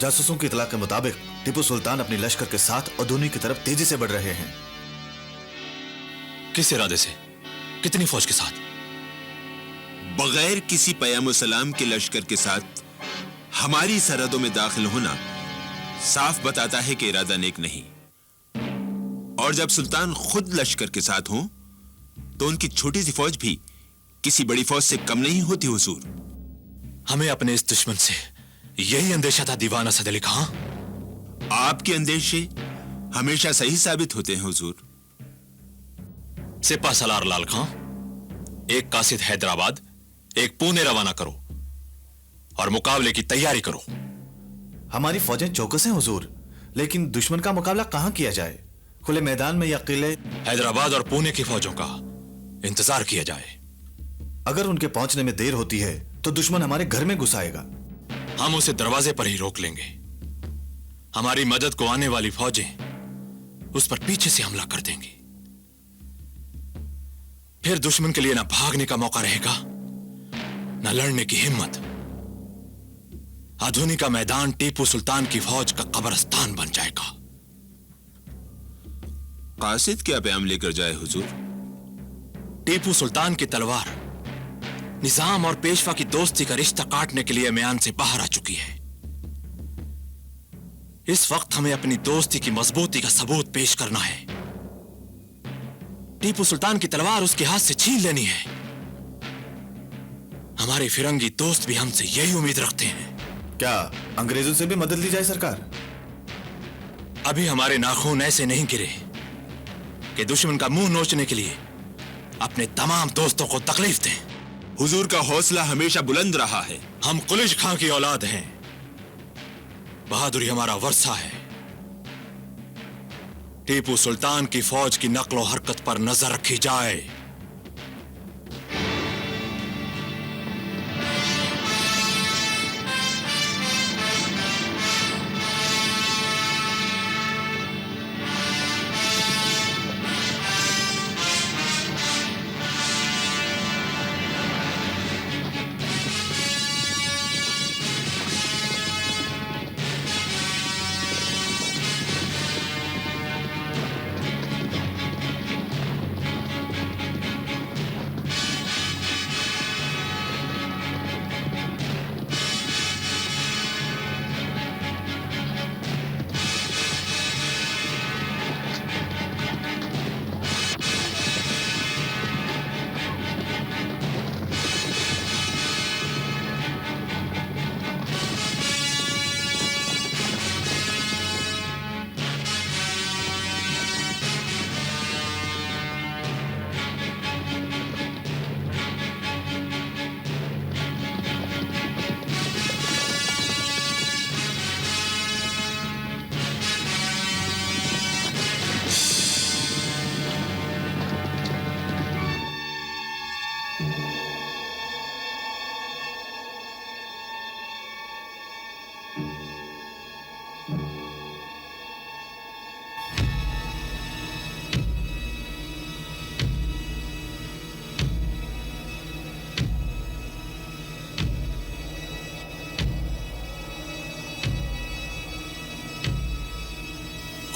जासूसों की इतला के मुताबिक टीपू सुल्तान अपनी लश्कर के साथ अदूनी की तरफ तेजी से बढ़ रहे हैं। किस इरादे से? कितनी फौज के साथ? बगैर किसी पैगाम सलाम के लश्कर के साथ हमारी सरहदों में दाखिल होना साफ बताता है कि इरादा नेक नहीं। और जब सुल्तान खुद लश्कर के साथ हों तो उनकी छोटी सी फौज भी किसी बड़ी फौज से कम नहीं होती हुजूर। हमें अपने इस दुश्मन से यही अंदेशा था दीवान असद अली खां। आपके अंदेशे हमेशा सही साबित होते हैं हुजूर। सिपा सलार लाल खां, एक कासिद हैदराबाद, एक पुणे रवाना करो और मुकाबले की तैयारी करो। हमारी फौजें चौकस हैं हुजूर, लेकिन दुश्मन का मुकाबला कहां किया जाए? खुले मैदान में या किले? हैदराबाद और पुणे की फौजों का इंतजार किया जाए। अगर उनके पहुंचने में देर होती है तो दुश्मन हमारे घर में घुस आएगा। हम उसे दरवाजे पर ही रोक लेंगे। हमारी मदद को आने वाली फौजें उस पर पीछे से हमला कर देंगी। फिर दुश्मन के लिए ना भागने का मौका रहेगा, ना लड़ने की हिम्मत। आधुनिक का मैदान टीपू सुल्तान की फौज का कब्रिस्तान बन जाएगा। कासिद क्या पैगाम लेकर जाए हुजूर? टीपू सुल्तान की तलवार निजाम और पेशवा की दोस्ती का रिश्ता काटने के लिए म्यान से बाहर आ चुकी है। इस वक्त हमें अपनी दोस्ती की मजबूती का सबूत पेश करना है। टीपू सुल्तान की तलवार उसके हाथ से छीन लेनी है। हमारे फिरंगी दोस्त भी हमसे यही उम्मीद रखते हैं। क्या अंग्रेजों से भी मदद ली जाए सरकार? अभी हमारे नाखून ऐसे नहीं गिरे कि दुश्मन का मुंह नोचने के लिए अपने तमाम दोस्तों को तकलीफ दें। हुजूर का हौसला हमेशा बुलंद रहा है। हम कुलिश खां की औलाद हैं। बहादुरी हमारा वर्षा है। टीपू सुल्तान की फौज की नक्लो हरकत पर नजर रखी जाए।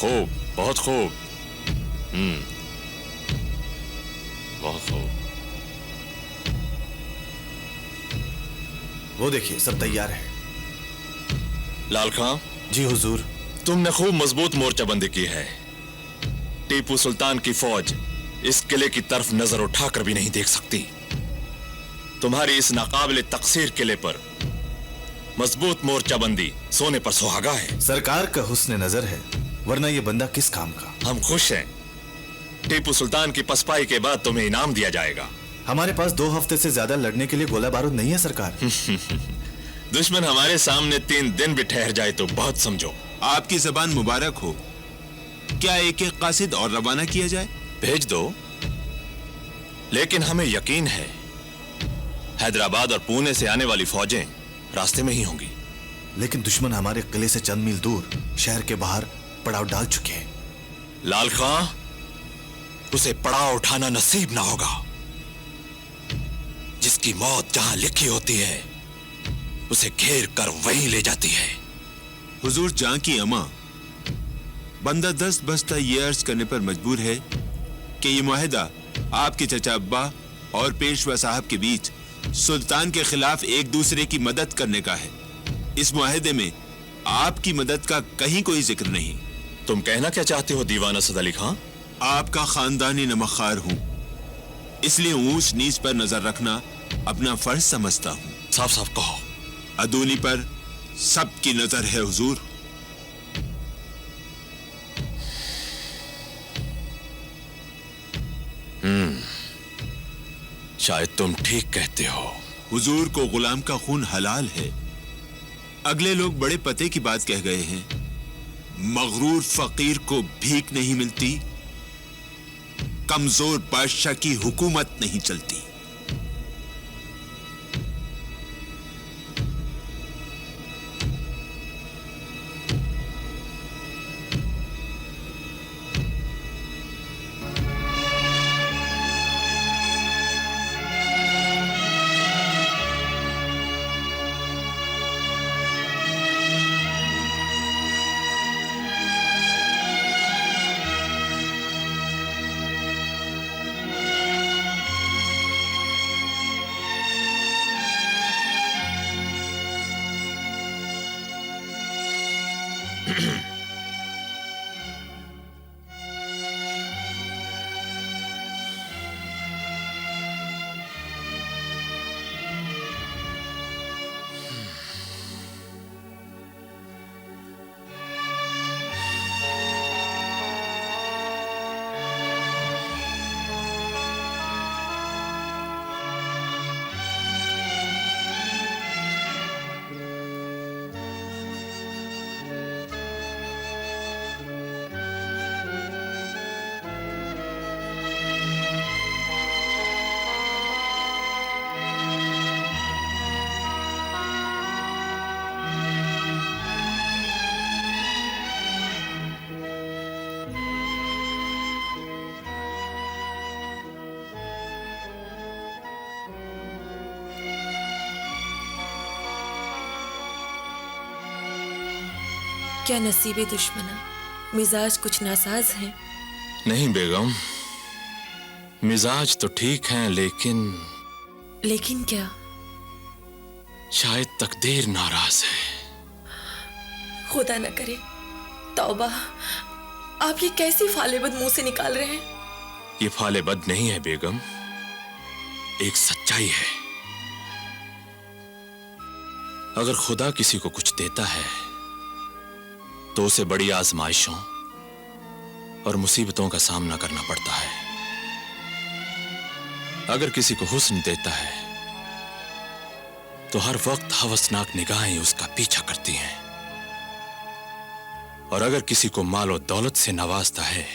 खूब, बहुत खूब। बहुत खूब। वो देखिए सब तैयार है। लाल खां, जी हुजूर। तुमने खूब मजबूत मोर्चाबंदी की है। टीपू सुल्तान की फौज इस किले की तरफ नजर उठाकर भी नहीं देख सकती। तुम्हारी इस नाकाबिले तकसीर किले पर मजबूत मोर्चाबंदी सोने पर सुहागा है। सरकार का हुस्न नजर है, वरना ये बंदा किस काम का? हम खुश हैं। टीपू सुल्तान की पसपाई के बाद तुम्हें इनाम दिया जाएगा। हमारे पास 2 हफ्ते से ज्यादा लड़ने के लिए गोला बारूद नहीं है सरकार। दुश्मन हमारे सामने 3 दिन भी ठहर जाए तो बहुत समझो। आपकी जबान मुबारक हो। क्या एक एक कासिद और रवाना किया जाए? भेज दो, लेकिन हमें यकीन है हैदराबाद और पुणे से आने वाली फौजें रास्ते में ही होंगी। लेकिन दुश्मन हमारे किले से चंद मील दूर शहर के बाहर पड़ाव डाल चुके हैं। लाल खां, उसे पड़ाव उठाना नसीब ना होगा। जिसकी मौत जहां लिखी होती है उसे घेर कर वहीं ले जाती है। हुजूर जां की अमा, बंदा दस्त बस्ता ये अर्ज करने पर मजबूर है कि ये मुआहिदा आपके चचा अब्बा और पेशवा साहब के बीच सुल्तान के खिलाफ एक दूसरे की मदद करने का है। इस मुआहिदे में आपकी मदद का कहीं कोई जिक्र नहीं। तुम कहना क्या चाहते हो दीवान असद अली खां? आपका खानदानी नमकखार हूं, इसलिए ऊंच नीच पर नजर रखना अपना फर्ज समझता हूं। साफ साफ कहो। अदूनी पर सबकी नजर है हुजूर। शायद तुम ठीक कहते हो। हुजूर को गुलाम का खून हलाल है। अगले लोग बड़े पते की बात कह गए हैं। मगरूर फकीर को भीख नहीं मिलती, कमजोर बादशाह की हुकूमत नहीं चलती। क्या नसीबे दुश्मना, मिजाज कुछ नासाज है? नहीं बेगम, मिजाज तो ठीक हैं, लेकिन क्या? शायद तकदीर नाराज है। खुदा न करे। तौबा, आप ये कैसी फालेबद मुंह से निकाल रहे हैं? ये फालेबद नहीं है बेगम, एक सच्चाई है। अगर खुदा किसी को कुछ देता है तो उसे बड़ी आजमाइशों और मुसीबतों का सामना करना पड़ता है। अगर किसी को हुस्न देता है तो हर वक्त हवसनाक निगाहें उसका पीछा करती हैं, और अगर किसी को माल और दौलत से नवाजता है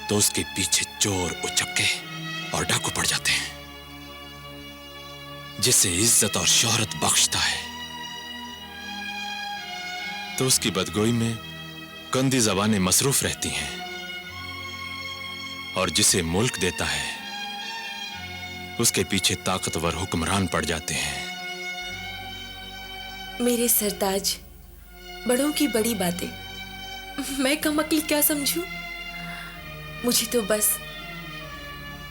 तो उसके पीछे चोर, उचक्के और डाकू पड़ जाते हैं। जिसे इज्जत और शोहरत बख्शता है तो उसकी बदगोई में गंदी जबानें मसरूफ रहती हैं, और जिसे मुल्क देता है उसके पीछे ताकतवर हुक्मरान पड़ जाते हैं। मेरे सरताज, बड़ों की बड़ी बातें मैं कम अक्ल क्या समझूं? मुझे तो बस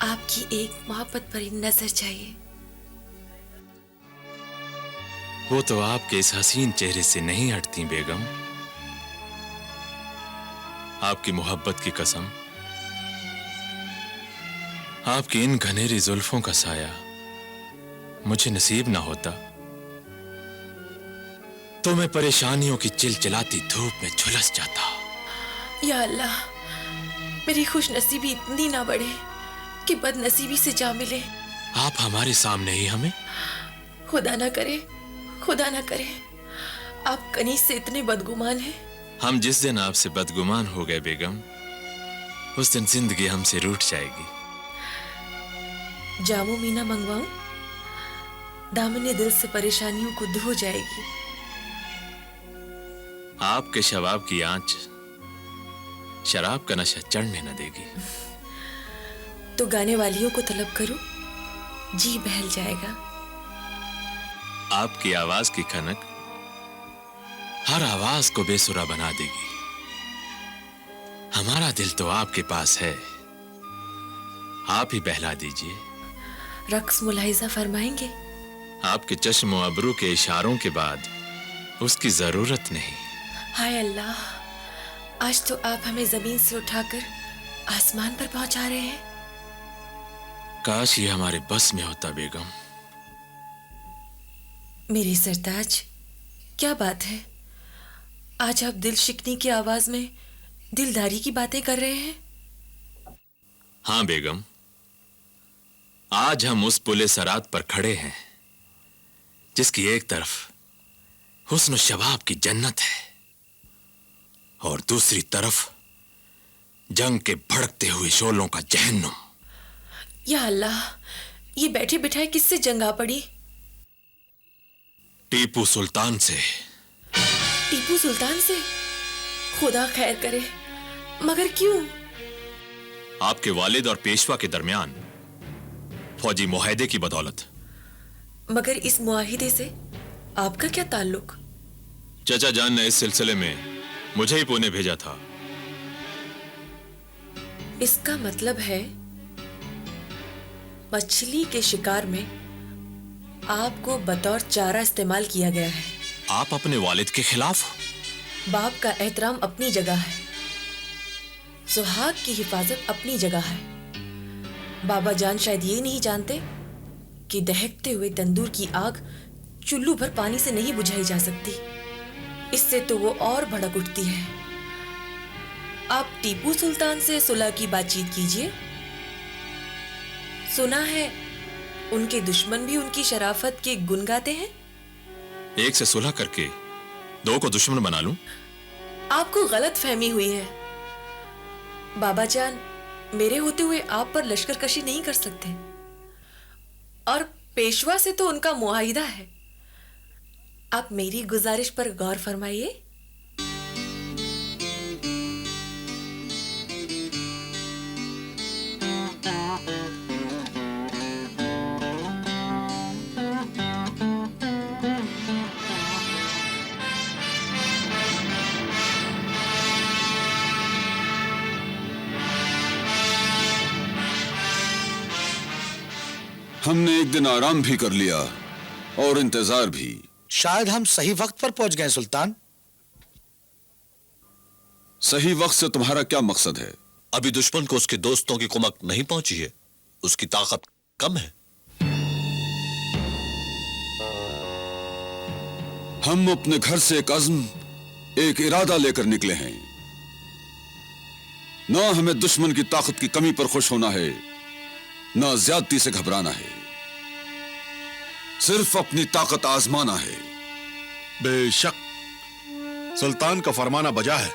आपकी एक मोहब्बत भरी नजर चाहिए। वो तो आपके इस हसीन चेहरे से नहीं हटती बेगम। आपकी मोहब्बत की कसम, आपकी इन घनेरी जुल्फों का साया मुझे नसीब ना होता तो मैं परेशानियों की चिलचिलाती धूप में झुलस जाता। या अल्लाह, मेरी खुश नसीबी इतनी ना बढ़े कि बदनसीबी से जा मिले। आप हमारे सामने ही हमें। खुदा ना करे, खुदा ना करे, आप कनीज से इतने बदगुमान हैं। हम जिस दिन आपसे बदगुमान हो गए बेगम, उस दिन जिंदगी हमसे रूठ जाएगी। जामू मीना मंगवाऊं? दामने दिल से परेशानियों को धो जाएगी। आपके शबाब की आंच शराब का नशा चढ़ने न देगी। तो गाने वालियों को तलब करो, जी बहल जाएगा। आपकी आवाज की खनक हर आवाज को बेसुरा बना देगी। हमारा दिल तो आपके पास है, आप ही बहला दीजिए। रक्स मुलाहिजा फरमाएंगे? आपके चश्म अबरू के इशारों के बाद उसकी जरूरत नहीं। हाय अल्लाह, आज तो आप हमें जमीन से उठाकर आसमान पर पहुंचा रहे हैं। काश ये हमारे बस में होता बेगम। मेरी सरताज, क्या बात है? आज आप दिल शिकनी की आवाज में दिलदारी की बातें कर रहे हैं। हाँ बेगम, आज हम उस पुले सरात पर खड़े हैं जिसकी एक तरफ हुस्न शबाब की जन्नत है और दूसरी तरफ जंग के भड़कते हुए शोलों का जहन्नुम। या अल्लाह, ये बैठे बिठाए किससे जंग आ पड़ी? टीपू सुल्तान से। टीपू सुल्तान से? खुदा खैर करे, मगर क्यों? आपके वालिद और पेशवा के दरमियान फौजी मुआहिदे की बदौलत। मगर इस मुआहिदे से आपका क्या ताल्लुक? चचा जान ने इस सिलसिले में मुझे ही पुणे भेजा था। इसका मतलब है मछली के शिकार में आपको बतौर चारा इस्तेमाल किया गया है। आप अपने वालिद के खिलाफ? बाप का एहतराम अपनी जगह है, सुहाग की हिफाजत अपनी जगह है। बाबा जान शायद ये नहीं जानते कि दहकते हुए तंदूर की आग चुल्लू भर पानी से नहीं बुझाई जा सकती, इससे तो वो और भड़क उठती है। आप टीपू सुल्तान से सुलह की बातचीत कीजिए। सुना है उनके दुश्मन भी उनकी शराफत के गुण गाते हैं। एक से सुलह करके दो को दुश्मन बना लूं? आपको गलत फहमी हुई है। बाबा जान मेरे होते हुए आप पर लश्करकशी नहीं कर सकते, और पेशवा से तो उनका मुआहिदा है। आप मेरी गुजारिश पर गौर फरमाइए। हमने एक दिन आराम भी कर लिया और इंतजार भी। शायद हम सही वक्त पर पहुंच गए सुल्तान। सही वक्त से तुम्हारा क्या मकसद है? अभी दुश्मन को उसके दोस्तों की कुमक नहीं पहुंची है, उसकी ताकत कम है। हम अपने घर से एक अज़्म, एक इरादा लेकर निकले हैं। ना हमें दुश्मन की ताकत की कमी पर खुश होना है, ना ज्यादती से घबराना है, सिर्फ अपनी ताकत आजमाना है। बेशक सुल्तान का फरमाना बजा है।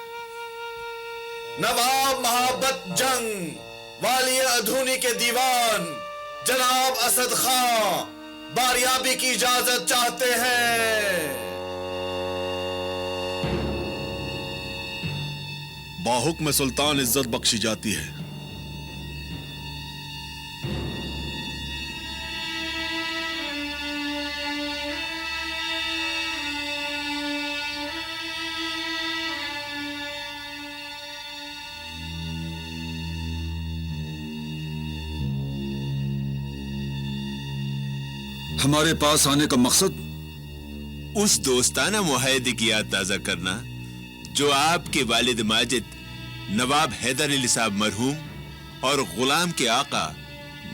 नवाब महाबत जंग, वाली अधूनी के दीवान जनाब असद खां बारियाबी की इजाजत चाहते हैं। बाहुक्म सुल्तान इज्जत बख्शी जाती है। हमारे पास आने का मकसद उस दोस्ताना मुआहिदे की याद ताजा करना जो आपके वालिद माजिद नवाब हैदर अली साहब मरहूम और गुलाम के आका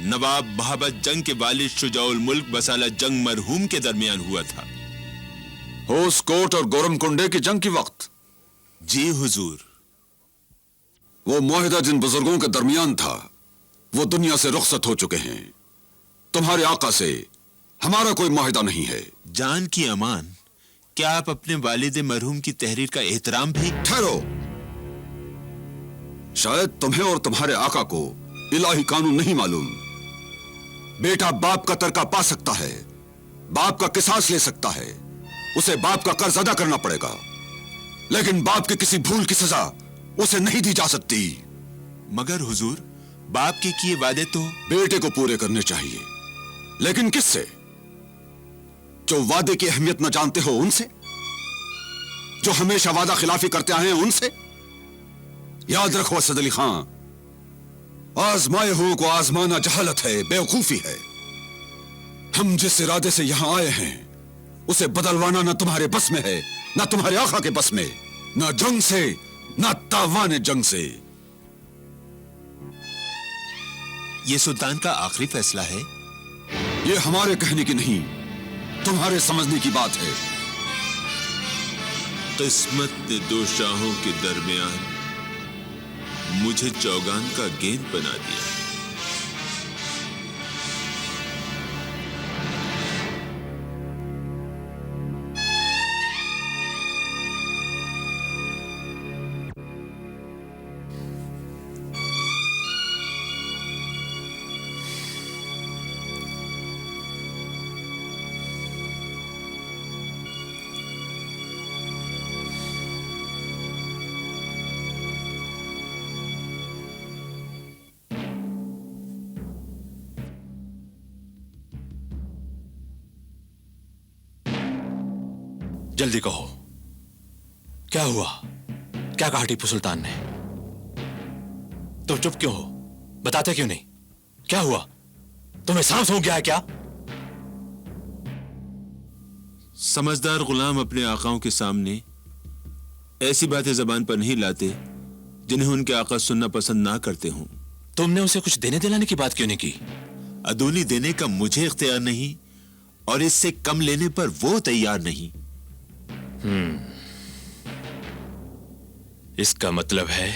नवाब महाबत जंग के वालिद शुजाउल मुल्क बसाला जंग मरहूम के दरमियान हुआ था। होसकोट और गोरमकुंडे की जंग के वक्त? जी हुजूर। वो मुआहिदा जिन बुजुर्गों के दरमियान था वो दुनिया से रुखसत हो चुके हैं। तुम्हारे आका से हमारा कोई मुआहिदा नहीं है। जान की अमान, क्या आप अपने वालिद मरहूम की तहरीर का एहतराम भी? ठहरो, शायद तुम्हें और तुम्हारे आका को इलाही कानून नहीं मालूम। बेटा बाप का तरका पा सकता है, बाप का किसास ले सकता है, उसे बाप का कर्ज अदा करना पड़ेगा, लेकिन बाप की किसी भूल की सजा उसे नहीं दी जा सकती। मगर हुजूर, बाप के किए वादे तो बेटे को पूरे करने चाहिए, लेकिन किससे? जो वादे की अहमियत न जानते हो उनसे? जो हमेशा वादा खिलाफी करते आए हैं उनसे? याद रखो असद अली खां, आजमाए हुओं को आजमाना जहालत है, बेवकूफी है। हम जिस इरादे से यहां आए हैं उसे बदलवाना ना तुम्हारे बस में है, ना तुम्हारे आका के बस में, ना जंग से, ना तावान जंग से। ये सुल्तान का आखिरी फैसला है? ये हमारे कहने की नहीं, तुम्हारे समझने की बात है। किस्मत ने दो शाहों के दरमियान मुझे चौगान का गेंद बना दिया। जल्दी कहो, क्या हुआ? क्या कहा टीपू सुल्तान ने? तुम चुप क्यों हो? बताते क्यों नहीं? क्या हुआ? तुम्हें सांप सूंघ गया है क्या? समझदार गुलाम अपने आकाओं के सामने ऐसी बातें जबान पर नहीं लाते जिन्हें उनके आका सुनना पसंद ना करते हों। तुमने उसे कुछ देने दिलाने की बात क्यों नहीं की? अदूनी देने का मुझे इख्तियार नहीं और इससे कम लेने पर वो तैयार नहीं। इसका मतलब है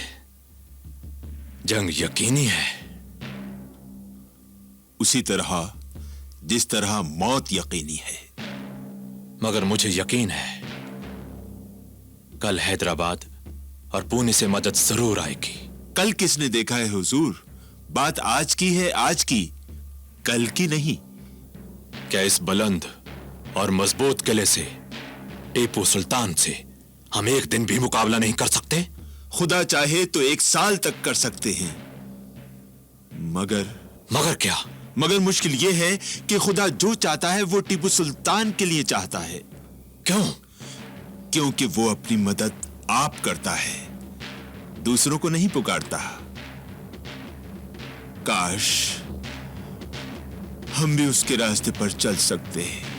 जंग यकीनी है। उसी तरह जिस तरह मौत यकीनी है। मगर मुझे यकीन है कल हैदराबाद और पुणे से मदद जरूर आएगी। कल किसने देखा है हुजूर? बात आज की है, आज की, कल की नहीं। क्या इस बुलंद और मजबूत किले से, टीपू सुल्तान से हम एक दिन भी मुकाबला नहीं कर सकते? खुदा चाहे तो 1 साल तक कर सकते हैं, मगर क्या? मगर मुश्किल यह है कि खुदा जो चाहता है वो टीपू सुल्तान के लिए चाहता है। क्यों? क्योंकि वो अपनी मदद आप करता है, दूसरों को नहीं पुकारता। काश हम भी उसके रास्ते पर चल सकते हैं।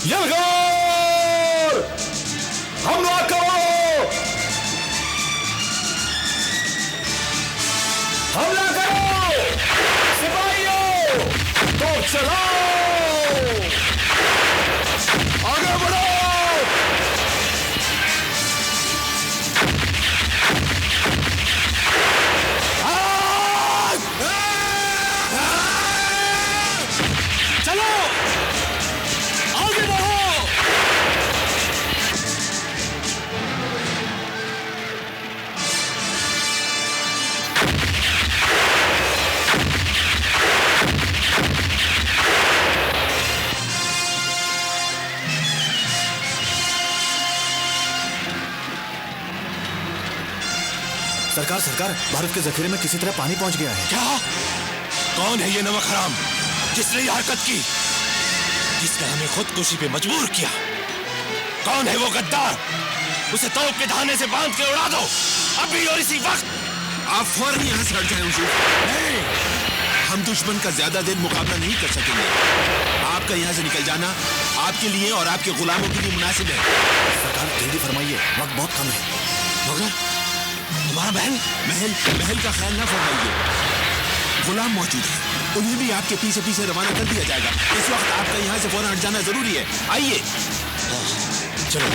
यलगार! हमला करो! हमला करो! सिपाहियों! तो चलाओ! आगे बढ़ो! चलो! आगे बढ़ो! सरकार सरकार, भारत के जखीरे में किसी तरह पानी पहुंच गया है। क्या? कौन है ये नमक हराम जिसने ये हरकत की, जिसने हमें खुदकुशी पे मजबूर किया? कौन है वो गद्दार? उसे तोप के धाने से बांध के उड़ा दो, अभी और इसी वक्त। आप फौरन यहाँ से हट जाएं हुजूर। नहीं, हम दुश्मन का ज्यादा देर मुकाबला नहीं कर सकेंगे। आपका यहाँ से निकल जाना आपके लिए और आपके गुलामों के लिए मुनासिब है। सरकार जल्दी फरमाइए, वक्त बहुत कम है। मगर हमारा महल का ख्याल ना फरमाइए। गुलाम मौजूद है, उन्हें भी आपके पीछे पीछे रवाना कर दिया जाएगा। इस वक्त आपका यहाँ से फौरन हट जाना जरूरी है। आइए। चलो।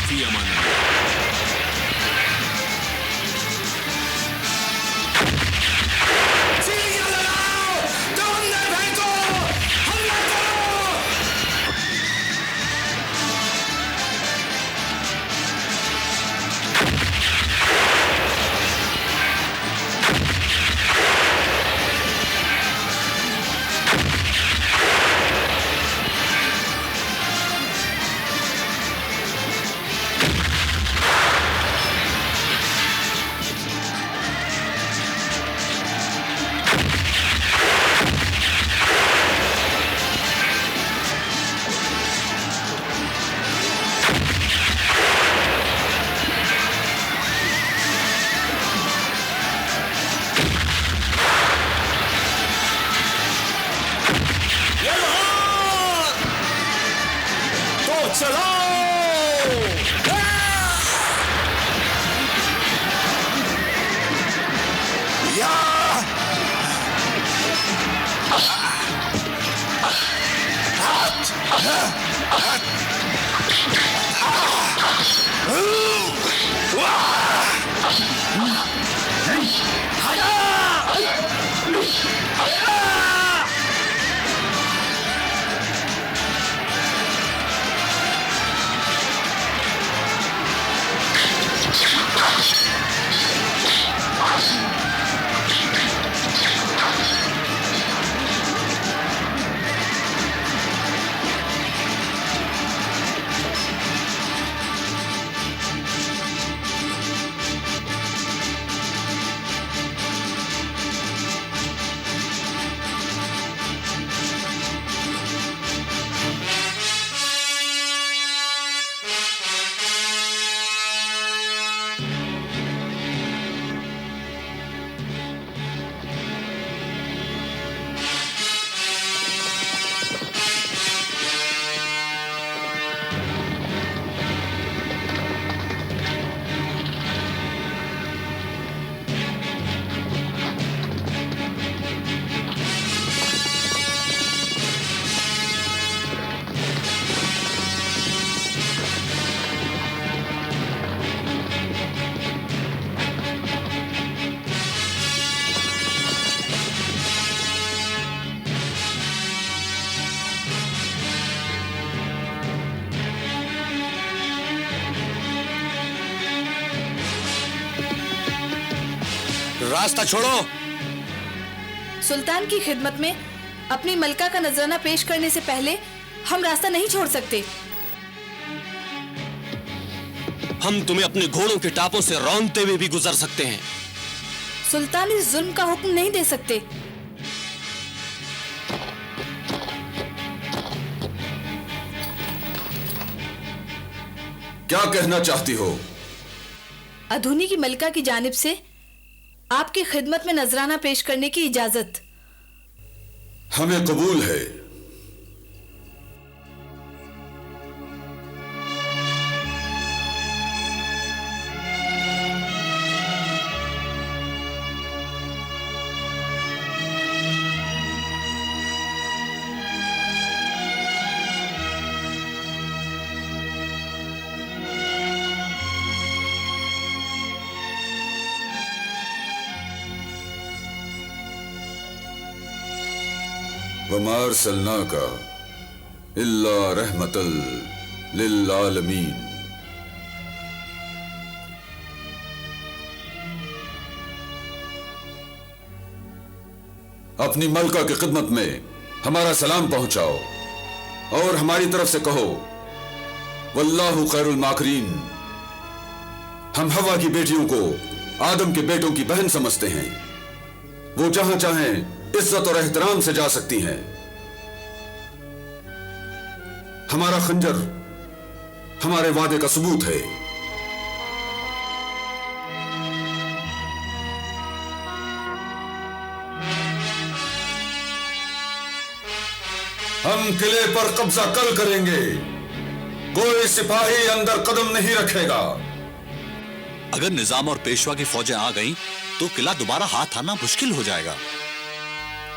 फी अमान अल्लाह। रास्ता छोड़ो। सुल्तान की खिदमत में अपनी मलका का नजराना पेश करने से पहले हम रास्ता नहीं छोड़ सकते। हम तुम्हें अपने घोड़ों के टापों से रौंदते हुए भी गुजर सकते हैं। सुल्तान इस जुल्म का हुक्म नहीं दे सकते। क्या कहना चाहती हो? अधूनी की मलका की जानिब से आपकी खिदमत में नजराना पेश करने की इजाजत। हमें कबूल है। वमा अरसलनाका इल्ला रहमतल लिल आलमीन। अपनी मलका की खिदमत में हमारा सलाम पहुंचाओ और हमारी तरफ से कहो वल्लाहु खैरुल माकरीन। हम हवा की बेटियों को आदम के बेटों की बहन समझते हैं। वो जहां चाहें इज्जत और एहतराम से जा सकती हैं। हमारा खंजर हमारे वादे का सबूत है। हम किले पर कब्जा कल करेंगे। कोई सिपाही अंदर कदम नहीं रखेगा। अगर निजाम और पेशवा की फौजें आ गईं, तो किला दोबारा हाथ आना मुश्किल हो जाएगा।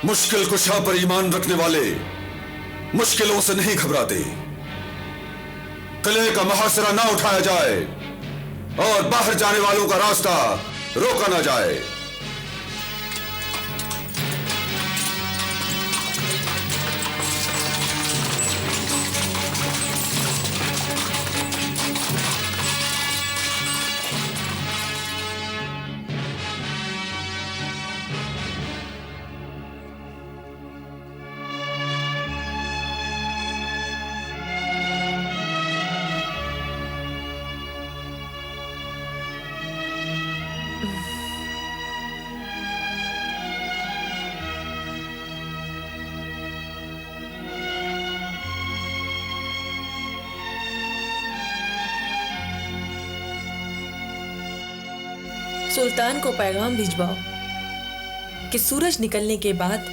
मुश्किल कुशा पर ईमान रखने वाले मुश्किलों से नहीं घबराते। किले का मुहासरा ना उठाया जाए और बाहर जाने वालों का रास्ता रोका ना जाए। सुल्तान को पैगाम भिजवाओ कि सूरज निकलने के बाद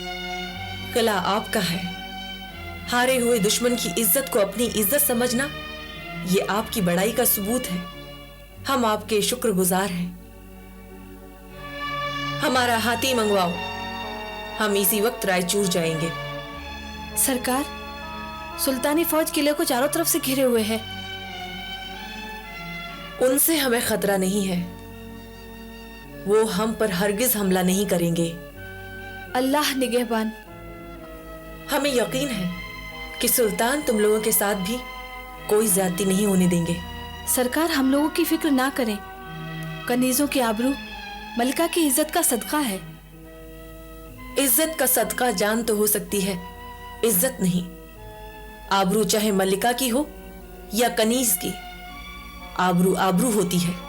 किला आपका है। हारे हुए दुश्मन की इज्जत को अपनी इज्जत समझना ये आपकी बड़ाई का सबूत है। हम आपके शुक्रगुजार हैं। हमारा हाथी मंगवाओ, हम इसी वक्त रायचूर जाएंगे। सरकार, सुल्तानी फौज किले को चारों तरफ से घिरे हुए है। उनसे हमें खतरा नहीं है। वो हम पर हरगिज हमला नहीं करेंगे। अल्लाह निगहबान। हमें यकीन है कि सुल्तान तुम लोगों के साथ भी कोई ज्यादती नहीं होने देंगे। सरकार, हम लोगों की फिक्र ना करें। कनीजों की आबरू मलिका की इज्जत का सदका है। इज्जत का सदका जान तो हो सकती है, इज्जत नहीं। आबरू चाहे मलिका की हो या कनीज की, आबरू आबरू होती है।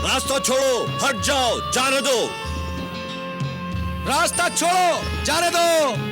रास्ता छोड़ो, हट जाओ, जाने दो। रास्ता छोड़ो, जाने दो।